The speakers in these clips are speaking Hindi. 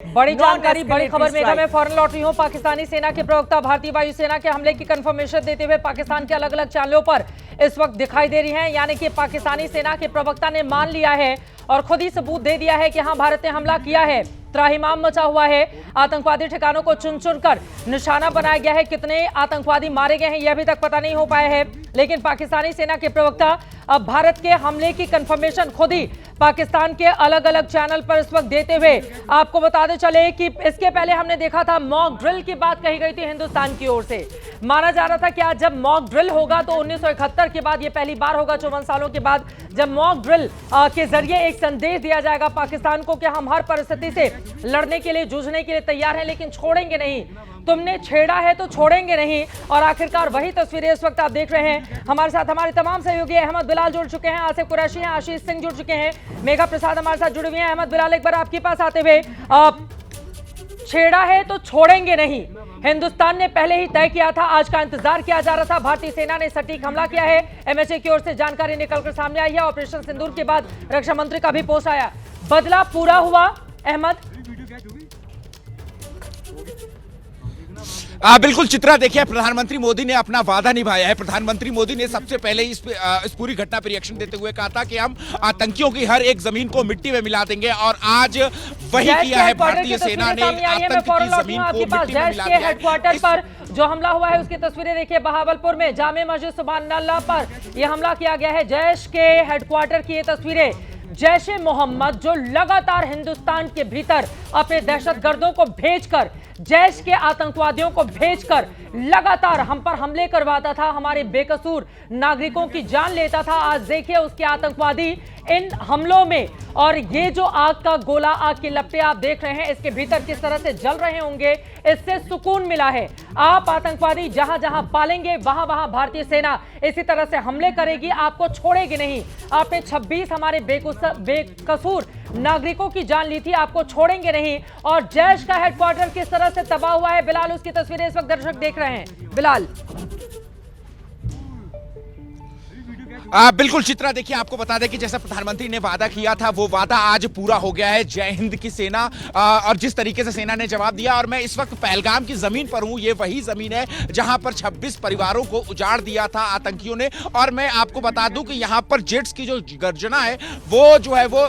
बड़ी जानकारी, बड़ी खबर मेघा में फौरन लौट रही हूं। पाकिस्तानी सेना के प्रवक्ता भारतीय वायुसेना के हमले की कंफर्मेशन देते हुए पाकिस्तान के अलग अलग चैनलों पर इस वक्त दिखाई दे रही हैं। यानी कि पाकिस्तानी सेना के प्रवक्ता ने मान लिया है और खुद ही सबूत दे दिया है कि हां, भारत ने हमला किया है। त्राहिमाम मचा हुआ है। आतंकवादी ठिकानों को चुन चुनकर निशाना बनाया गया है। कितने आतंकवादी मारे गए हैं यह अभी तक पता नहीं हो पाया है, लेकिन पाकिस्तानी सेना के प्रवक्ता अब भारत के हमले की कंफर्मेशन खुद ही पाकिस्तान के अलग अलग चैनल पर इस वक्त देते हुए आपको बताते चले कि इसके पहले हमने देखा था मॉक ड्रिल की बात कही गई थी हिंदुस्तान की ओर से। माना जा रहा था कि आज जब मॉक ड्रिल होगा तो 1971 के बाद यह पहली बार होगा, 54 सालों के बाद, जब मॉक ड्रिल के जरिए एक संदेश दिया जाएगा पाकिस्तान को कि हम हर परिस्थिति से लड़ने के लिए, जूझने के लिए तैयार हैं, लेकिन छोड़ेंगे नहीं। तुमने छेड़ा है तो छोड़ेंगे नहीं। और आखिरकार वही तस्वीरें इस वक्त आप देख रहे हैं। हमारे साथ हमारे तमाम सहयोगी अहमद बिलाल जुड़ चुके हैं, आसिफ कुरैशी हैं, आशीष सिंह जुड़ चुके हैं, मेघा प्रसाद हमारे साथ जुड़े हुए हैं। अहमद बिलाल, एक बार आपके पास आते हुए, छेड़ा है तो छोड़ेंगे नहीं, हिंदुस्तान ने पहले ही तय किया था, आज का इंतजार किया जा रहा था। भारतीय सेना ने सटीक हमला किया है। एमएचए की ओर से जानकारी निकलकर सामने आई है। ऑपरेशन सिंदूर के बाद रक्षा मंत्री का भी पोस्ट आया, बदला पूरा हुआ। अहमद, बिल्कुल चित्रा, देखिए प्रधानमंत्री मोदी ने अपना वादा निभाया है। प्रधानमंत्री मोदी ने सबसे पहले इस पूरी घटना पर रिएक्शन देते हुए कहा था कि हम आतंकियों की हर एक जमीन को मिट्टी में मिला देंगे, और आज वही किया है। भारतीय सेना ने आतंक की जमीन को मिट्टी में मिला दिया है। हेडक्वार्टर पर जो हमला हुआ है उसकी तस्वीरें देखिए। बहावलपुर में जामे मस्जिद सुभान अल्लाह पर यह हमला किया गया है। जैश के हेडक्वार्टर की ये तस्वीरें। जैश ए मोहम्मद जो लगातार हिंदुस्तान के भीतर अपने दहशतगर्दों को भेजकर, जैश के आतंकवादियों को भेजकर लगातार हम पर हमले करवाता था, हमारे बेकसूर नागरिकों की जान लेता था। आज देखिए उसके आतंकवादी इन हमलों में, और ये जो आग का गोला, आग की लपटें आप देख रहे हैं, इसके भीतर किस तरह से जल रहे होंगे, इससे सुकून मिला है। आप आतंकवादी जहां जहां पालेंगे वहां वहां भारतीय सेना इसी तरह से हमले करेगी, आपको छोड़ेगी नहीं। आपने 26 हमारे बेकसूर नागरिकों की जान ली थी, आपको छोड़ेंगे नहीं। और जैश का हेडक्वार्टर किस तरह से तबाह हुआ है, बिलाल उसकी तस्वीरें इस वक्त दर्शक देख रहे हैं। बिलाल, बिल्कुल चित्रा, देखिए आपको बता दें कि जैसा प्रधानमंत्री ने वादा किया था वो वादा आज पूरा हो गया है। जय हिंद की सेना, और जिस तरीके से सेना ने जवाब दिया, और मैं इस वक्त पहलगाम की जमीन पर हूं। ये वही जमीन है जहां पर 26 परिवारों को उजाड़ दिया था आतंकियों ने। और मैं आपको बता दूं कि यहां पर जेट्स की जो गर्जना है वो जो है वो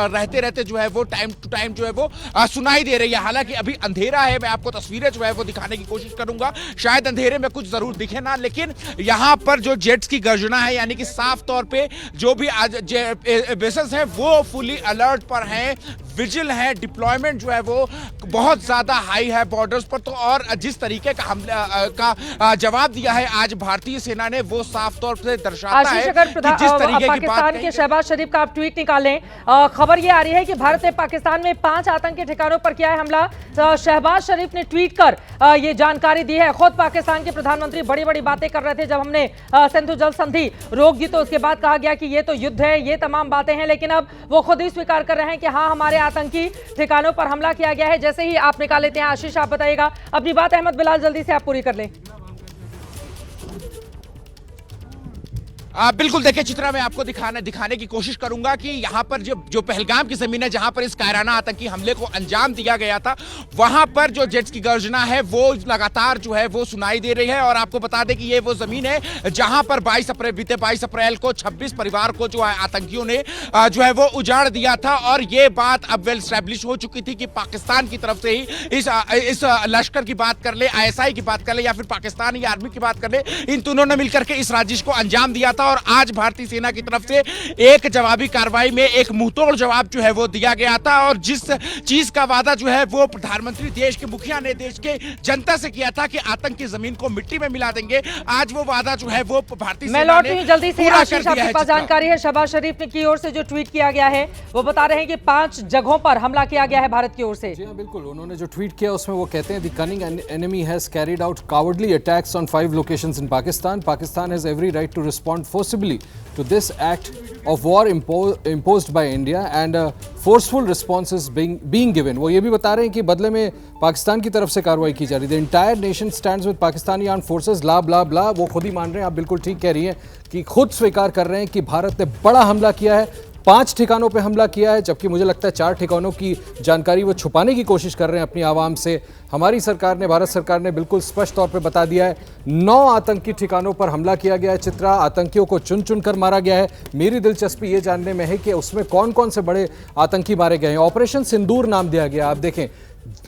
रहते रहते जो है वो टाइम टू टाइम जो है वो सुनाई दे रही है। हालांकि अभी अंधेरा है, मैं आपको तस्वीरें जो है वो दिखाने की कोशिश करूंगा, शायद अंधेरे में कुछ जरूर दिखे ना, लेकिन यहां पर जो जेट्स की गर्जना है, यानी कि साफ तौर पे जो भी आज बेसेस हैं वो फुली अलर्ट पर हैं, विजिल है, डिप्लॉयमेंट जो है वो बहुत ज्यादा हाई है बॉर्डर्स पर। तो और जिस तरीके का हमले का जवाब दिया है आज भारतीय सेना ने, वो साफ तौर से दर्शाता है कि जिस तरीके की पाकिस्तान के शहबाज शरीफ का आप ट्वीट निकालें, खबर ये आ रही है कि भारत ने पाकिस्तान में 5 आतंकी ठिकानों पर किया है हमला। शहबाज शरीफ ने ट्वीट कर ये जानकारी दी है। खुद पाकिस्तान के प्रधानमंत्री बड़ी बड़ी बातें कर रहे थे जब हमने सिंधु जल संधि रोक दी, तो उसके बाद कहा गया कि ये तो युद्ध है, ये तमाम बातें हैं, लेकिन अब वो खुद ही स्वीकार कर रहे हैं कि हाँ, हमारे आतंकी ठिकानों पर हमला किया गया है। जैसे ही आप निकाल लेते हैं, आशीष आप बताइएगा अपनी बात। अहमद बिलाल, जल्दी से आप पूरी कर लें। बिल्कुल, देखिए चित्रा, मैं आपको दिखाने की कोशिश करूंगा कि यहाँ पर जो पहलगाम की जमीन है जहां पर इस कायराना आतंकी हमले को अंजाम दिया गया था, वहां पर जो जेट्स की गर्जना है वो लगातार जो है वो सुनाई दे रही है। और आपको बता दें कि ये वो जमीन है जहां पर बीते 22 अप्रैल को 26 परिवार को जो है आतंकियों ने जो है वो उजाड़ दिया था। और ये बात अब वेल स्टैब्लिश हो चुकी थी कि पाकिस्तान की तरफ से ही इस लश्कर की बात कर ले, ISI की बात कर ले, या फिर पाकिस्तानी आर्मी की बात कर ले, इन तीनों ने मिलकर के इस साजिश को अंजाम दिया था। और आज भारतीय सेना की तरफ से एक जवाबी कार्रवाई में एक मुंहतोड़ जवाब जो है वो दिया गया था। और जिस चीज का वादा जो है वो प्रधानमंत्री देश के मुखिया ने देश के जनता से किया था कि आतंक की जमीन को मिट्टी में मिला देंगे, आज वो वादा जो है वो भारतीय सेना ने जल्दी से आशीष, आपके पास जानकारी है शहबाज शरीफ की ओर से जो ट्वीट किया गया है, वो बता रहे हैं कि 5 जगहों पर हमला किया गया है भारत की ओर से। जी बिल्कुल, उन्होंने जो ट्वीट किया उसमें वो कहते हैं, the cunning enemy has carried out cowardly attacks on 5 locations in Pakistan. Pakistan has every right to respond forcibly to this act of war imposed by India and forceful responses being given। वो ये भी बता रहे हैं कि बदले में पाकिस्तान की तरफ से कार्रवाई की जा रही है। The entire nation stands with Pakistani armed forces, blah blah blah। वो खुद ही मान रहे हैं, आप बिल्कुल ठीक कह रही हैं कि खुद स्वीकार कर रहे हैं कि भारत ने बड़ा हमला किया है, 5 ठिकानों पे हमला किया है, जबकि मुझे लगता है 4 ठिकानों की जानकारी वो छुपाने की कोशिश कर रहे हैं अपनी आवाम से। हमारी सरकार ने, भारत सरकार ने बिल्कुल स्पष्ट तौर पे बता दिया है 9 आतंकी ठिकानों पर हमला किया गया है। चित्रा, आतंकियों को चुन चुन कर मारा गया है। मेरी दिलचस्पी ये जानने में है कि उसमें कौन कौन से बड़े आतंकी मारे गए हैं। ऑपरेशन सिंदूर नाम दिया गया। आप देखें,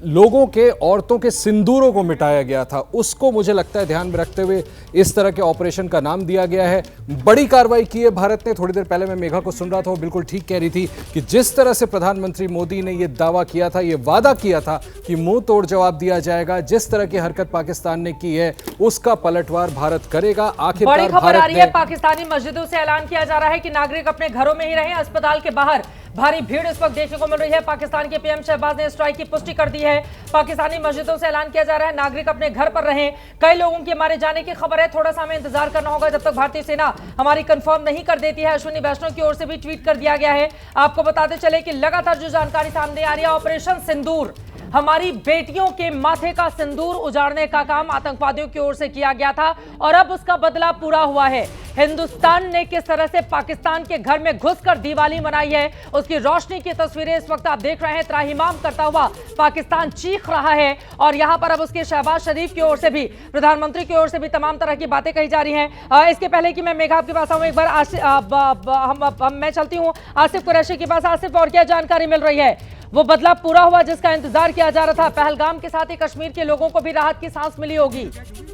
लोगों के, औरतों के सिंदूरों को मिटाया गया था, उसको मुझे लगता है ध्यान में रखते हुए इस तरह के ऑपरेशन का नाम दिया गया है। बड़ी कार्रवाई की है भारत ने। थोड़ी देर पहले मैं मेघा को सुन रहा था, वो बिल्कुल ठीक कह रही थी कि जिस तरह से प्रधानमंत्री मोदी ने यह दावा किया था, यह वादा किया था कि मुंह तोड़ जवाब दिया जाएगा, जिस तरह की हरकत पाकिस्तान ने की है उसका पलटवार भारत करेगा। आखिरकार बड़ी खबर आ रही है, भारत पाकिस्तानी मस्जिदों से ऐलान किया जा रहा है कि नागरिक अपने घरों में ही रहें। अस्पताल के बाहर भारी भीड़ इस वक्त देखने को मिल रही है। पाकिस्तान के पीएम शहबाज ने स्ट्राइक की पुष्टि कर दी है। पाकिस्तानी मस्जिदों से ऐलान किया जा रहा है नागरिक अपने घर पर रहें। कई लोगों के मारे जाने की खबर है। थोड़ा सा हमें इंतजार करना होगा जब तक भारतीय सेना हमारी कंफर्म नहीं कर देती है। अश्विनी वैष्णव की ओर से भी ट्वीट कर दिया गया है। आपको बताते चले कि लगातार जो जानकारी सामने आ रही है, ऑपरेशन सिंदूर, हमारी बेटियों के माथे का सिंदूर उजाड़ने का काम आतंकवादियों की ओर से किया गया था और अब उसका बदला पूरा हुआ है। हिंदुस्तान ने किस तरह से पाकिस्तान के घर में घुसकर दिवाली मनाई है, उसकी रोशनी की तस्वीरें इस वक्त आप देख रहे हैं। त्राहिमाम करता हुआ पाकिस्तान चीख रहा है और यहां पर अब उसके शहबाज शरीफ की ओर से भी, प्रधानमंत्री की ओर से भी तमाम तरह की बातें कही जा रही हैं। इसके पहले कि मैं मेघा आपके पास आऊं, एक बार मैं चलती हूं आसिफ कुरैशी के पास। आसिफ, और क्या जानकारी मिल रही है? वो बदलाव पूरा हुआ जिसका इंतजार किया जा रहा था। पहलगाम के साथ ही कश्मीर के लोगों को भी राहत की सांस मिली होगी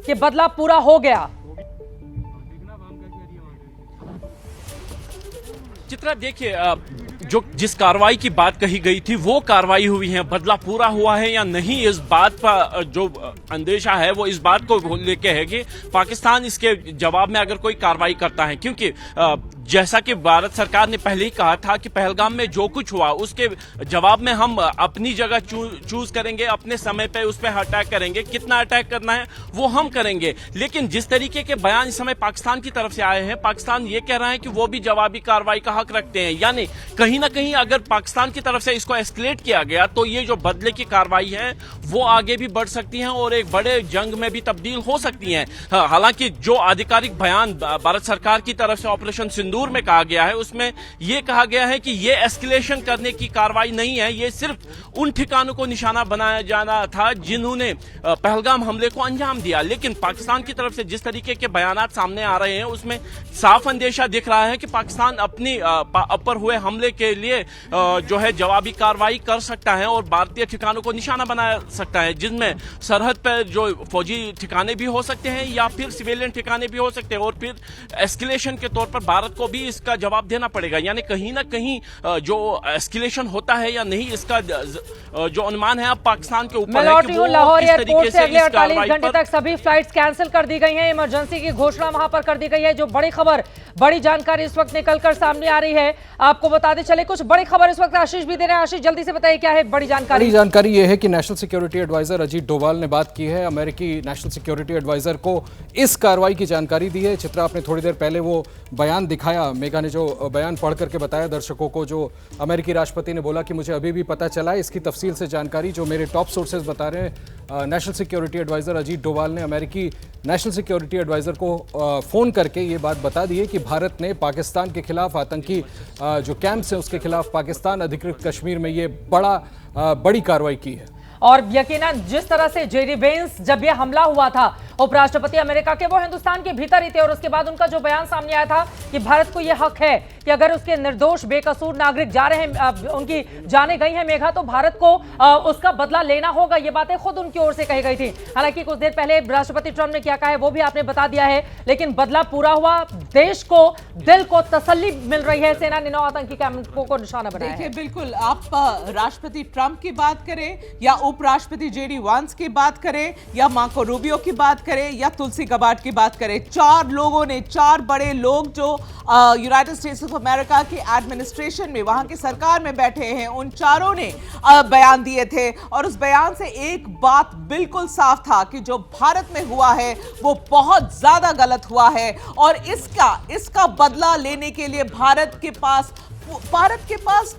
कि बदलाव पूरा हो गया। चित्रा, देखिए, जो जिस कार्रवाई की बात कही गई थी वो कार्रवाई हुई है। बदला पूरा हुआ है या नहीं, इस बात पर जो अंदेशा है वो इस बात को लेके है कि पाकिस्तान इसके जवाब में अगर कोई कार्रवाई करता है, क्योंकि जैसा कि भारत सरकार ने पहले ही कहा था कि पहलगाम में जो कुछ हुआ उसके जवाब में हम अपनी जगह चूज करेंगे, अपने समय पे उस पर अटैक करेंगे, कितना अटैक करना है वो हम करेंगे। लेकिन जिस तरीके के बयान इस समय पाकिस्तान की तरफ से आए हैं, पाकिस्तान ये कह रहा है कि वो भी जवाबी कार्रवाई का हक रखते हैं। यानी कहीं ना कहीं अगर पाकिस्तान की तरफ से इसको एस्केलेट किया गया तो ये जो बदले की कार्रवाई है वो आगे भी बढ़ सकती है और एक बड़े जंग में भी तब्दील हो सकती है। हालांकि जो आधिकारिक बयान भारत सरकार की तरफ से ऑपरेशन सिंदूर में कहा गया है उसमें यह कहा गया है कि यह एस्केलेशन करने की कार्रवाई नहीं है, यह सिर्फ उन ठिकानों को निशाना बनाया जाना था जिन्होंने पहलगाम हमले को अंजाम दिया। लेकिन पाकिस्तान की तरफ से जिस तरीके के बयानात सामने आ रहे हैं उसमें साफ अंदेशा दिख रहा है कि पाकिस्तान अपनी ऊपर हुए हमले के लिए जो है जवाबी कार्रवाई कर सकता है और भारतीय ठिकानों को निशाना बना सकता है, जिनमें सरहद पर जो फौजी ठिकाने भी हो सकते हैं या फिर सिविलियन ठिकाने भी हो सकते हैं और फिर एस्केलेशन के तौर पर भारत को भी इसका जवाब देना पड़ेगा। यानी कहीं ना कहीं जो एस्केलेशन होता है या नहीं, इसका जो अनुमान है अब पाकिस्तान के ऊपर है कि वो लाहौर किस एयरपोर्ट तरीके से से अगले इस 48 कार्रवाई घंटे पर तक सभी फ्लाइट्स कैंसिल कर दी गई हैं। इमरजेंसी की घोषणा वहां पर कर दी गई है। जो बड़ी खबर, बड़ी जानकारी इस वक्त निकलकर सामने आ रही है, आपको बताते चले कुछ बड़ी खबर इस वक्त आशीष भी दे रहे हैं। आशीष, जल्दी से बताइए क्या है बड़ी जानकारी? बड़ी जानकारी यह है कि national security adviser Ajit Doval ने बात की है। अमेरिकी नेशनल सिक्योरिटी एडवाइजर को इस कार्रवाई की जानकारी दी है। चित्रा, आपने थोड़ी देर पहले वो बयान दिखाया, मेघा ने जो बयान पढ़ करके बताया दर्शकों को, जो अमेरिकी राष्ट्रपति ने बोला कि मुझे अभी भी पता चला है। इसकी तफसील से जानकारी जो मेरे टॉप सोर्सेज बता रहे हैं, national security adviser Ajit Doval ने अमेरिकी नेशनल सिक्योरिटी एडवाइजर को फोन करके ये बात बता दी है कि भारत ने पाकिस्तान के खिलाफ, आतंकी जो कैंप्स हैं उसके खिलाफ पाकिस्तान अधिकृत कश्मीर में ये बड़ी कार्रवाई की है। और यकीनन जिस तरह से जेडी वेंस जब यह हमला हुआ था, उपराष्ट्रपति अमेरिका के, वो हिंदुस्तान के भीतर ही थे और उसके बाद उनका जो बयान सामने आया था कि भारत को यह हक है कि अगर उसके निर्दोष बेकसूर नागरिक जा रहे हैं, उनकी जाने गई हैं मेघा, तो भारत को उसका बदला लेना होगा। ये बातें खुद उनकी ओर से कही गई थी। हालांकि कुछ देर पहले राष्ट्रपति ट्रंप ने क्या कहा है वो भी आपने बता दिया है, लेकिन बदला पूरा हुआ। देश को, दिल को तसल्ली मिल रही है। सेना ने 9 आतंकी कैंपों को निशाना बनाया है। देखिए, बिल्कुल, आप राष्ट्रपति ट्रंप की बात करें या उपराष्ट्रपति जेडी वांस की बात करें या मार्को रूबियो की बात करें या तुलसी गबार्ड की बात करें, 4 लोगों ने, 4 बड़े लोग जो यूनाइटेड स्टेट्स ऑफ अमेरिका की एडमिनिस्ट्रेशन में, वहां की सरकार में बैठे हैं, उन चारों ने बयान दिए थे और उस बयान से एक बात बिल्कुल साफ था कि जो भारत में हुआ है वो बहुत ज्यादा गलत हुआ है और इसका बदला लेने के लिए भारत के पास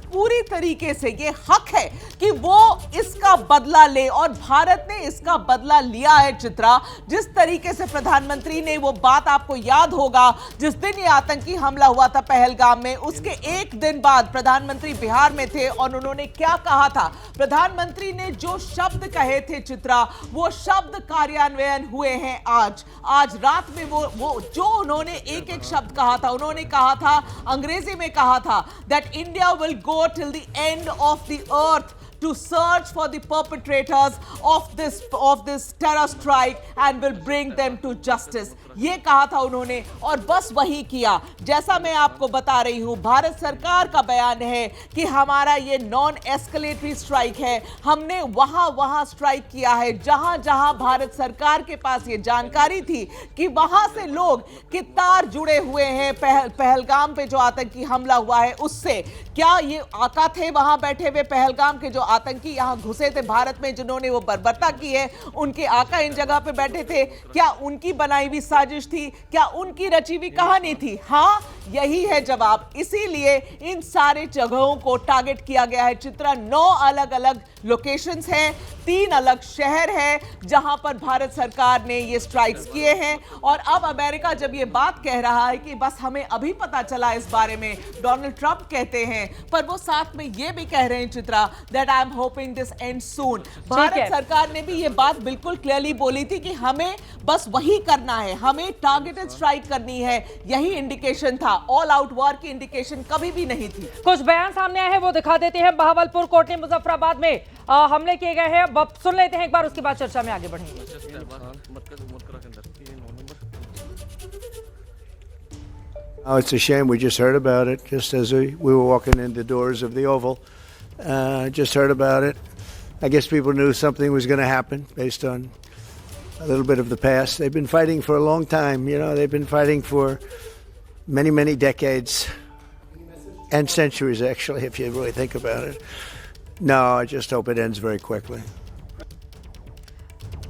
पूरी तरीके से ये हक है कि वो इसका इसका बदला ले, और भारत ने इसका बदला लिया है। चित्रा, जिस तरीके से प्रधानमंत्री ने वो बात, आपको याद होगा जिस दिन ये आतंकी हमला हुआ था पहलगाम में, उसके एक दिन बाद प्रधानमंत्री बिहार में थे और उन्होंने क्या कहा था। प्रधानमंत्री ने जो शब्द कहे थे चित्रा, वो शब्द कार्यान्वयन हुए हैं आज रात में। वो जो उन्होंने एक एक शब्द कहा था, उन्होंने कहा था, अंग्रेजी में कहा था, that India will go till the end of the earth to search for the perpetrators of this terror strike and will bring them to justice. ये कहा था उन्होंने, और बस वही किया। जैसा मैं आपको बता रही हूं, भारत सरकार का बयान है कि हमारा ये नॉन एस्केलेटरी स्ट्राइक है। हमने वहां स्ट्राइक किया है जहां भारत सरकार के पास ये जानकारी थी कि वहां से लोग कि तार जुड़े हुए हैं पहलगाम पे जो आतंकी हमला हुआ है उससे। क्या ये आका थे वहां बैठे हुए पहलगाम के, जो आतंकी यहां घुसे थे भारत में, जिन्होंने वो बर्बरता की है, उनके आका इन जगह पे बैठे थे? क्या उनकी बनाई हुई साजिश थी? क्या उनकी रची हुई कहानी थी? हाँ, यही है जवाब। इसीलिए इन सारे जगहों को टारगेट किया गया है। चित्रा, 9 अलग अलग लोकेशंस हैं, 3 अलग शहर हैं जहां पर भारत सरकार ने ये स्ट्राइक्स किए हैं। और अब अमेरिका जब ये बात कह रहा है कि बस हमें अभी पता चला इस बारे में, डोनाल्ड ट्रंप कहते हैं, पर वो साथ में ये भी कह रहे हैं Chitra, that I am hoping this and soon. Bharat सरकार ने भी ये बात बिल्कुल क्लियरली बोली थी कि हमें बस वही करना है, हमें टारगेटेड स्ट्राइक करनी है। यही इंडिकेशन था, ऑल आउट वॉर की इंडिकेशन कभी भी नहीं थी। कुछ बयान सामने आए हैं, वो दिखा देते हैं। बहावलपुर, कोटली, मुजफ्फराबाद में हमले किए गए हैं। अब सुन लेते हैं एक बार, उसके बाद चर्चा में आगे बढ़ेंगे। Oh, it's a shame. We just heard about it just as we were walking in the doors of the Oval. Just heard about it. I guess people knew something was going to happen based on a little bit of the past. They've been fighting for a long time. You know, they've been fighting for many, many decades and centuries, actually, if you really think about it. No, I just hope it ends very quickly.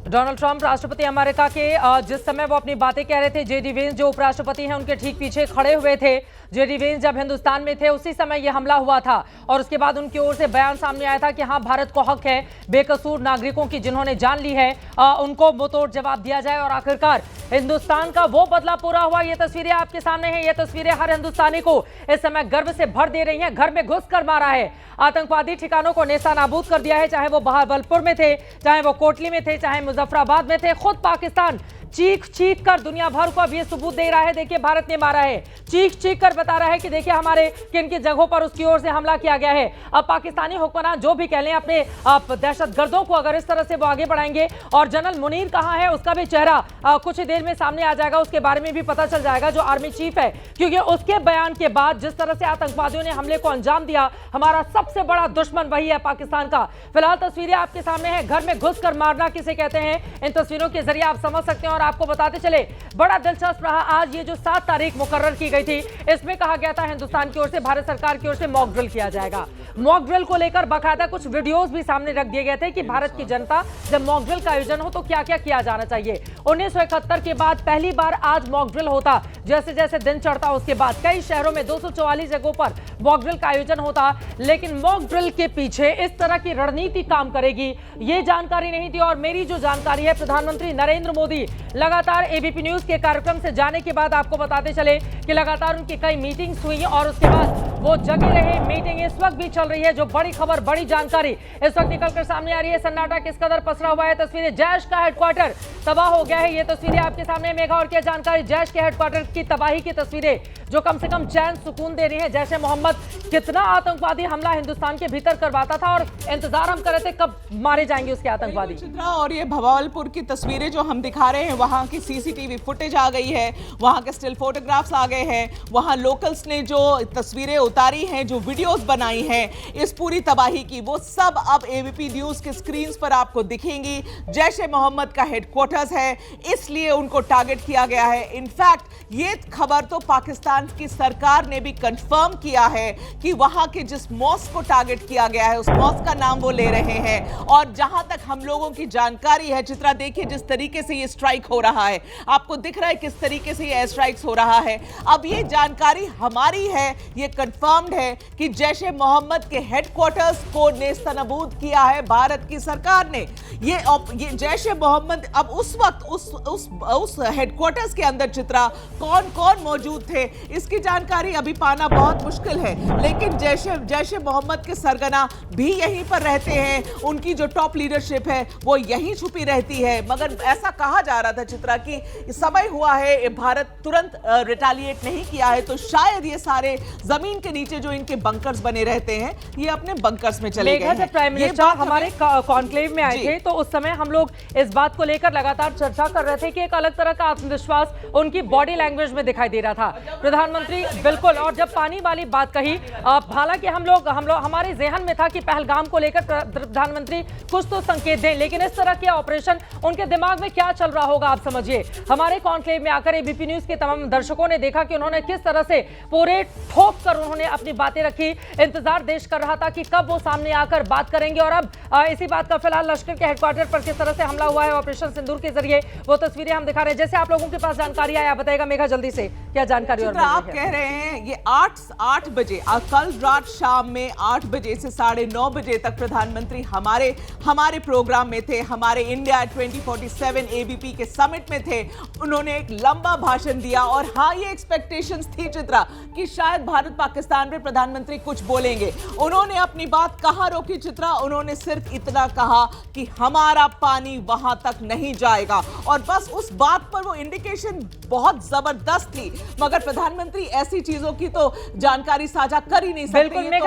Donald Trump, राष्ट्रपति अमेरिका के, जिस समय वो अपनी बातें कह रहे थे, जेडी वेंस जो उपराष्ट्रपति हैं उनके ठीक पीछे खड़े हुए थे। जेडी वेंस जब हिंदुस्तान में थे उसी समय ये हमला हुआ था, और उसके बाद उनकी ओर से बयान सामने आया था कि हाँ, भारत को हक है बेकसूर नागरिकों की जिन्होंने जान ली है उनको मुंहतोड़ जवाब दिया जाए। और आखिरकार हिंदुस्तान का वो बदला पूरा हुआ। ये तस्वीरें आपके सामने हैं। ये तस्वीरें हर हिंदुस्तानी को इस समय गर्व से भर दे रही हैं। घर में घुस कर मारा है, आतंकवादी ठिकानों को नेस्तानाबूद कर दिया है, चाहे वो बहावलपुर में थे, चाहे वो कोटली में थे, चाहे मुजफ्फराबाद में थे। खुद पाकिस्तान चीख चीख कर दुनिया भर को अब ये सबूत दे रहा है, देखिए भारत ने मारा है। चीख चीख कर बता रहा है कि देखिए हमारे किन किन जगहों पर उसकी ओर से हमला किया गया है। अब पाकिस्तानी हुक्मरान जो भी कह लें, अपने दहशतगर्दों को अगर इस तरह से वो आगे बढ़ाएंगे, और जनरल मुनीर कहाँ है उसका भी चेहरा कुछ ही देर में सामने आ जाएगा, उसके बारे में भी पता चल जाएगा, जो आर्मी चीफ है, क्योंकि उसके बयान के बाद जिस तरह से आतंकवादियों ने हमले को अंजाम दिया, हमारा सबसे बड़ा दुश्मन वही है पाकिस्तान का। फिलहाल तस्वीरें आपके सामने हैं। घर में घुसकर मारना किसे कहते हैं, इन तस्वीरों के जरिए आप समझ सकते हैं। और आपको बताते चले, बड़ा दिलचस्प रहा आज ये जो 7 तारीख मुकर्रर की गई थी, इसमें कहा गया था हिंदुस्तान की ओर से, भारत सरकार की ओर से मॉक ड्रिल किया जाएगा। मॉक ड्रिल को लेकर बाकायदा कुछ वीडियोस भी सामने रख दिए गए थे कि भारत की जनता जब मॉक ड्रिल का आयोजन हो तो क्या क्या किया जाना चाहिए। 1971 के बाद पहली बार आज मॉक ड्रिल होता। जैसे जैसे दिन चढ़ता उसके बाद कई शहरों में 244 जगहों पर मॉक ड्रिल का आयोजन होता, लेकिन मॉक ड्रिल के पीछे इस तरह की रणनीति काम करेगी ये जानकारी नहीं थी। और मेरी जो जानकारी है, प्रधानमंत्री नरेंद्र मोदी लगातार एबीपी न्यूज के कार्यक्रम से जाने के बाद आपको बताते चले कि लगातार उनकी कई मीटिंग्स हुई और उसके बाद वो जगे रहे। मीटिंग इस वक्त भी चल रही है। जो बड़ी खबर, बड़ी जानकारी इस वक्त निकलकर सामने आ रही है, सन्नाटा किस कदर पसरा हुआ है। तस्वीरें, जैश का हेडक्वार्टर तबाह हो गया है। ये तस्वीरें आपके सामने, मेघा और क्या जानकारी, जैश के हेडक्वार्टर की तबाही की तस्वीरें जो कम से कम चैन सुकून दे रही है। जैश ए मोहम्मद कितना आतंकवादी हमला हिंदुस्तान के भीतर करवाता था और इंतजार हम कर रहे थे कब मारे जाएंगे उसके आतंकवादी। और ये भवालपुर की तस्वीरें जो हम दिखा रहे हैं, वहां की सीसीटीवी फुटेज आ गई है, वहां के स्टिल फोटोग्राफ्स आ गए हैं, वहां लोकल्स ने जो तस्वीरें उतारी हैं, जो वीडियोस बनाई हैं इस पूरी तबाही की, वो सब अब एबीपी न्यूज के स्क्रीन्स पर आपको दिखेंगी। जैश ए मोहम्मद का हेडक्वार्टर्स है, इसलिए उनको टारगेट किया गया है। इनफैक्ट ये खबर तो पाकिस्तान की सरकार ने भी कंफर्म किया है कि वहां के जिस मॉस्क को टारगेट किया गया है उस मॉस्क का नाम वो ले रहे हैं। और जहां तक हम लोगों की जानकारी है, चित्रा देखिए जिस तरीके से ये स्ट्राइक हो रहा है, आपको दिख रहा है किस तरीके से ये एयर स्ट्राइक्स हो रहा है। अब ये जानकारी हमारी है, ये कंफर्म कंफर्म्ड है कि जैश ए मोहम्मद के हेडक्वार्टर्स को नेस्तनाबूद किया है भारत की सरकार ने। ये जैश ए मोहम्मद अब उस वक्त उस हेडक्वार्टर्स के अंदर चित्रा कौन कौन मौजूद थे इसकी जानकारी अभी पाना बहुत मुश्किल है, लेकिन जैश ए मोहम्मद के सरगना भी यहीं पर रहते हैं, उनकी जो टॉप लीडरशिप है वो यहीं छुपी रहती है। मगर ऐसा कहा जा रहा था चित्रा कि समय हुआ है, भारत तुरंत रिटेलिएट नहीं किया है तो शायद ये सारे जमीन के नीचे जो इनके बंकर्स बने रहते हैं ये अपने बंकर्स में चले गए हैं। जब प्राइम मिनिस्टर हमारे कॉन्क्लेव में आए थे तो उस समय हम लोग इस बात को लेकर लगातार चर्चा कर रहे थे कि एक अलग तरह का आत्मविश्वास उनकी बॉडी लैंग्वेज में दिखाई दे रहा था प्रधानमंत्री, बिल्कुल। और जब पानी वाली बात कही, हालांकि हम लोग हमारे जहन में था कि पहलगाम को लेकर प्रधानमंत्री कुछ तो संकेत दें, लेकिन इस तरह के ऑपरेशन उनके दिमाग में क्या चल रहा होगा आप समझिए। हमारे कॉन्क्लेव में आकर एबीपी न्यूज के तमाम दर्शकों ने देखा कि उन्होंने किस तरह से पूरे ठोक कर उन्होंने अपनी बातें रखी। इंतजार देश कर रहा था कि कब वो सामने आकर बात करेंगे। और अब इसी बात का फिलहाल लश्कर के हेडक्वार्टर पर किस तरह से हमला हुआ है ऑपरेशन सिंदूर के जरिए वो तस्वीरें हम दिखा रहे हैं। जैसे आप लोगों के पास जानकारी आया बताएगा मेघा जल्दी से क्या जानकारी। और आप कह रहे हैं ये 8 बजे कल रात शाम में 8 बजे से 9:30 बजे तक प्रधानमंत्री हमारे प्रोग्राम में थे, हमारे इंडिया 2047 एबीपी के समिट में थे। उन्होंने एक लंबा भाषण दिया और हाँ ये एक्सपेक्टेशंस थी चित्रा कि शायद भारत पाकिस्तान पे प्रधानमंत्री कुछ बोलेंगे। उन्होंने अपनी बात कहाँ रोकी चित्रा, उन्होंने सिर्फ इतना कहा कि हमारा पानी वहां तक नहीं जाएगा और बस उस बात पर वो इंडिकेशन बहुत जबरदस्त थी। मगर प्रधानमंत्री ऐसी चीजों की तो जानकारी साझा कर ही नहीं सकते। बिल्कुल मैं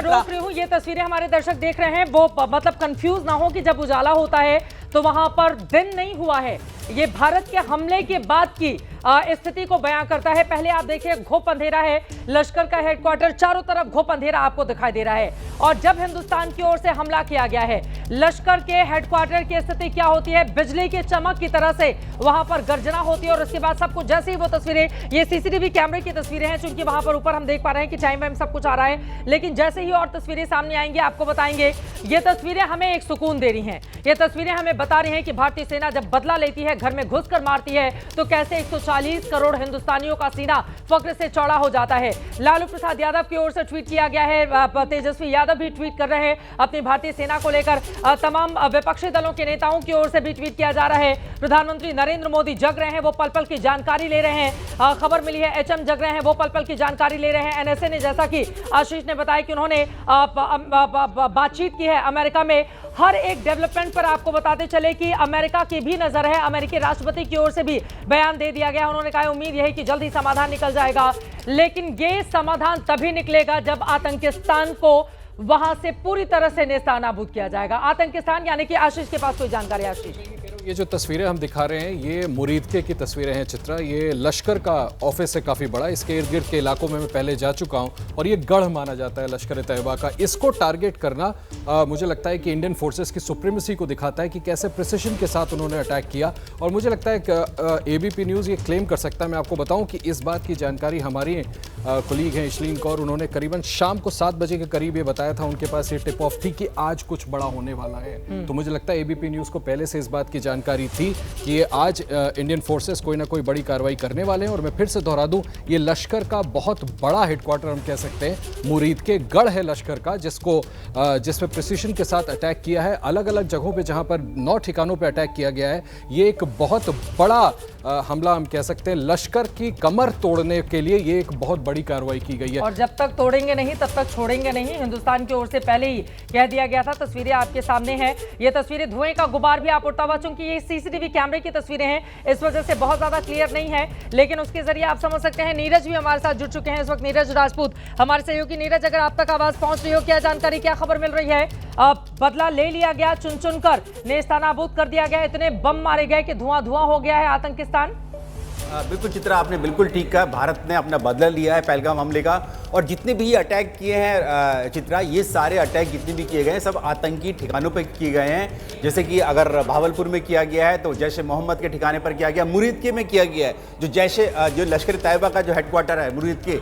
रोक रही हूँ, ये तस्वीरें हमारे दर्शक देख रहे हैं वो मतलब कंफ्यूज ना हो कि जब उजाला होता है तो वहां पर दिन नहीं हुआ है। ये भारत के हमले के बाद की स्थिति को बयां करता है। पहले आप देखिए घोप अंधेरा है, लश्कर का हेडक्वार्टर, चारों तरफ घोप अंधेरा आपको दिखाई दे रहा है। और जब हिंदुस्तान की ओर से हमला किया गया है, लश्कर के हेडक्वार्टर की स्थिति क्या होती है, बिजली की चमक की तरह से वहां पर गर्जना होती है। और उसके बाद सब कुछ जैसे ही वो तस्वीरें, ये सीसीटीवी कैमरे की तस्वीरें हैं, चूंकि वहां पर ऊपर हम देख पा रहे हैं कि टाइम वाइम सब कुछ आ रहा है, लेकिन जैसे ही और तस्वीरें सामने आएंगी आपको बताएंगे। ये तस्वीरें हमें एक सुकून दे रही हैं, ये तस्वीरें हमें बता रही हैं कि भारतीय सेना जब बदला लेती है, घर में घुसकर मारती है, तो कैसे 140 करोड़ हिंदुस्तानियों का सीना फक्र से चौड़ा हो जाता है। लालू प्रसाद यादव की ओर से ट्वीट किया गया है, तेजस्वी यादव भी ट्वीट कर रहे हैं अपनी भारतीय सेना को लेकर, तमाम विपक्षी दलों के नेताओं की ओर से भी ट्वीट किया जा रहा है। प्रधानमंत्री नरेंद्र मोदी जग रहे हैं, वो पल पल की जानकारी ले रहे हैं। खबर मिली है एचएम जग रहे हैं, वो पल पल की जानकारी ले रहे हैं। एनएसए ने, जैसा कि आशीष ने बताया कि उन्होंने बातचीत की है अमेरिका में। हर एक डेवलपमेंट पर आपको बताते चले कि अमेरिका की भी नजर है, अमेरिकी राष्ट्रपति की ओर से भी बयान दे दिया गया। उन्होंने कहा उम्मीद यही कि जल्दी समाधान निकल जाएगा, लेकिन ये समाधान तभी निकलेगा जब आतंकिस्तान को वहां से पूरी तरह से नेस्तनाबूद किया जाएगा। आतंकिस्तान यानी कि आशीष के पास कोई जानकारी। आशीष, ये जो तस्वीरें हम दिखा रहे हैं ये मुरीदके की तस्वीरें हैं चित्रा। ये लश्कर का ऑफिस है काफ़ी बड़ा, इसके इर्द गिर्द के इलाकों में मैं पहले जा चुका हूं और ये गढ़ माना जाता है लश्कर ए तैयबा का। इसको टारगेट करना मुझे लगता है कि इंडियन फोर्सेस की सुप्रीमेसी को दिखाता है कि कैसे प्रिसिशन के साथ उन्होंने अटैक किया। और मुझे लगता है कि एबीपी न्यूज़ ये क्लेम कर सकता है, मैं आपको बताऊँ कि इस बात की जानकारी हमारी कोलीग हैं इशलीन कौर, उन्होंने करीबन शाम को 7 बजे के करीब ये बताया था, उनके पास ये टिप ऑफ थी कि आज कुछ बड़ा होने वाला है। तो मुझे लगता है एबीपी न्यूज़ को पहले से इस बात की जानकारी थी कि ये आज इंडियन फोर्सेस कोई ना कोई बड़ी कार्रवाई करने वाले हैं। और मैं फिर से दोहरा दूं, ये लश्कर का बहुत बड़ा हेडक्वार्टर हम कह सकते हैं, मुरीद के गढ़ है लश्कर का, जिसमें प्रिसिशन के साथ अटैक किया है। अलग अलग जगहों पे जहां पर 9 ठिकानों पे अटैक किया गया है। ये एक बहुत बड़ा हमला हम कह सकते हैं, लश्कर की कमर तोड़ने के लिए ये एक बहुत बड़ी कार्रवाई की गई है। और जब तक तोड़ेंगे नहीं तब तक छोड़ेंगे नहीं, हिंदुस्तान की ओर से पहले ही कह दिया गया था। तस्वीरें आपके सामने हैं, ये तस्वीरें धुएं का गुबार भी आप उड़ता हुआ, चूंकि ये सीसीटीवी कैमरे की तस्वीरें हैं इस वजह से बहुत ज्यादा क्लियर नहीं है, लेकिन उसके जरिए आप समझ सकते हैं। नीरज भी हमारे साथ जुड़ चुके हैं इस वक्त, नीरज राजपूत हमारे सहयोगी। नीरज, अगर आप तक आवाज पहुंच रही हो, क्या जानकारी, क्या खबर मिल रही है? बदला ले लिया गया, चुन चुन कर नेस्तनाबूद कर दिया गया, इतने बम मारे गए कि धुआं धुआं हो गया है आतंकिस्तान। बिल्कुल चित्रा, आपने बिल्कुल ठीक कहा, भारत ने अपना बदला लिया है पहलगाम हमले का। और जितने भी अटैक किए हैं चित्रा, ये सारे अटैक जितने भी किए गए हैं सब आतंकी ठिकानों पर किए गए हैं। जैसे कि अगर भावलपुर में किया गया है तो जैश ए मोहम्मद के ठिकाने पर किया गया, मुरीदके में किया गया है जो लश्कर तैयबा का जो हेडक्वार्टर है मुरीदके,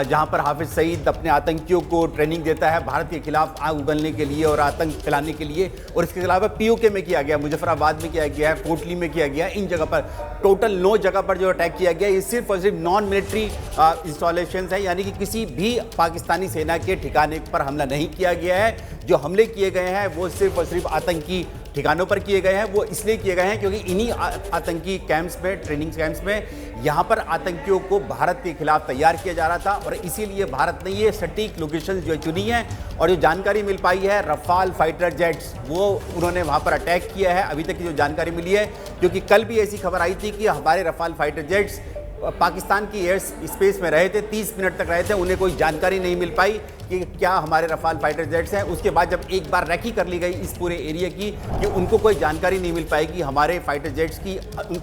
जहाँ पर हाफिज सईद अपने आतंकियों को ट्रेनिंग देता है भारत के खिलाफ आग उगलने के लिए और आतंक फैलाने के लिए। और इसके अलावा पीओके में किया गया, मुजफ्फराबाद में किया गया है, कोटली में किया गया, इन जगह पर टोटल 9 जगह पर जो अटैक किया गया ये सिर्फ और सिर्फ नॉन मिलिट्री इंस्टॉलेशंस है, यानी कि किसी भी पाकिस्तानी सेना के ठिकाने पर हमला नहीं किया गया है। जो हमले किए गए हैं वो सिर्फ और सिर्फ आतंकी ठिकानों पर किए गए हैं। वो इसलिए किए गए हैं क्योंकि इन्हीं आतंकी कैंप्स में, ट्रेनिंग कैंप्स में यहाँ पर आतंकियों को भारत के खिलाफ तैयार किया जा रहा था और इसीलिए भारत ने ये सटीक लोकेशन जो चुनी है। और जो जानकारी मिल पाई है रफाल फाइटर जेट्स वो उन्होंने वहाँ पर अटैक किया है, अभी तक की जो जानकारी मिली है, क्योंकि कल भी ऐसी खबर आई थी कि हमारे रफाल फाइटर जेट्स पाकिस्तान की एयर स्पेस में रहे थे, 30 मिनट तक रहे थे, उन्हें कोई जानकारी नहीं मिल पाई कि क्या हमारे रफाल फाइटर जेट्स हैं। उसके बाद जब एक बार रेकी कर ली गई इस पूरे एरिया की कि उनको कोई जानकारी नहीं मिल पाएगी हमारे फाइटर जेट्स की, उनकी